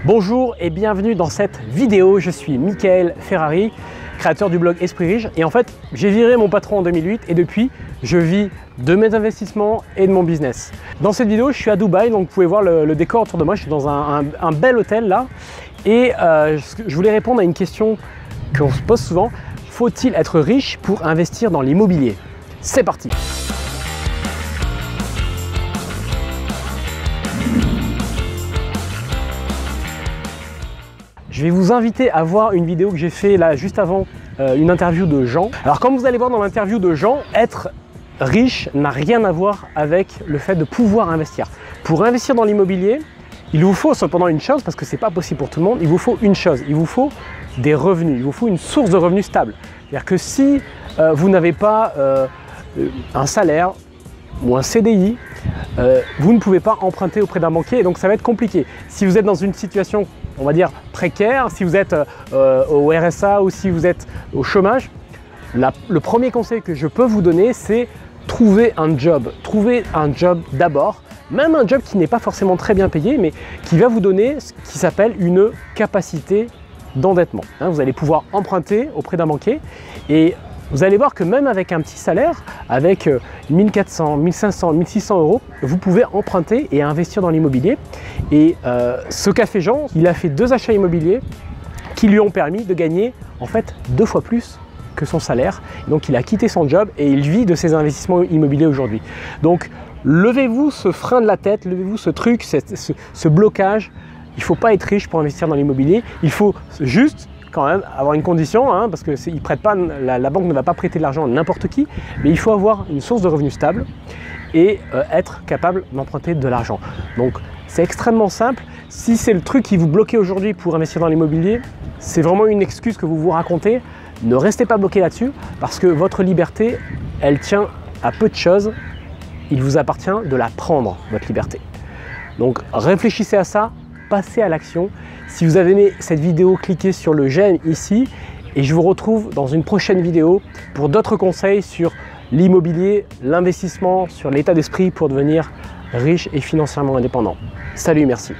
Bonjour et bienvenue dans cette vidéo, je suis Michael Ferrari, créateur du blog Esprit Riche et en fait j'ai viré mon patron en 2008 et depuis je vis de mes investissements et de mon business. Dans cette vidéo je suis à Dubaï, donc vous pouvez voir le décor autour de moi, je suis dans un bel hôtel là et je voulais répondre à une question qu'on se pose souvent, faut-il être riche pour investir dans l'immobilier? C'est parti! Je vais vous inviter à voir une vidéo que j'ai fait là juste avant une interview de Jean. Alors comme vous allez voir dans l'interview de Jean, être riche n'a rien à voir avec le fait de pouvoir investir. Pour investir dans l'immobilier, il vous faut cependant une chose, parce que c'est pas possible pour tout le monde, il vous faut une chose, il vous faut des revenus, il vous faut une source de revenus stable. C'est-à-dire que si vous n'avez pas un salaire ou un CDI, vous ne pouvez pas emprunter auprès d'un banquier et donc ça va être compliqué. Si vous êtes dans une situation, on va dire, précaire, si vous êtes au RSA ou si vous êtes au chômage, le premier conseil que je peux vous donner, c'est trouver un job. Trouver un job d'abord, même un job qui n'est pas forcément très bien payé, mais qui va vous donner ce qui s'appelle une capacité d'endettement. Vous allez pouvoir emprunter auprès d'un banquier et vous allez voir que même avec un petit salaire, avec 1400, 1500, 1600 euros, vous pouvez emprunter et investir dans l'immobilier. Et ce qu'a fait Jean, il a fait 2 achats immobiliers qui lui ont permis de gagner en fait 2 fois plus que son salaire. Donc il a quitté son job et il vit de ses investissements immobiliers aujourd'hui. Donc levez-vous ce frein de la tête, levez-vous ce truc, ce blocage. Il ne faut pas être riche pour investir dans l'immobilier. Il faut juste quand même avoir une condition, parce que la banque ne va pas prêter de l'argent à n'importe qui, mais il faut avoir une source de revenus stable et être capable d'emprunter de l'argent. Donc c'est extrêmement simple. Si c'est le truc qui vous bloque aujourd'hui pour investir dans l'immobilier, c'est vraiment une excuse que vous vous racontez. Ne restez pas bloqué là-dessus parce que votre liberté, elle tient à peu de choses. Il vous appartient de la prendre, votre liberté. Donc réfléchissez à ça, passez à l'action. Si vous avez aimé cette vidéo, cliquez sur le j'aime ici et je vous retrouve dans une prochaine vidéo pour d'autres conseils sur l'immobilier, l'investissement, sur l'état d'esprit pour devenir riche et financièrement indépendant. Salut, merci.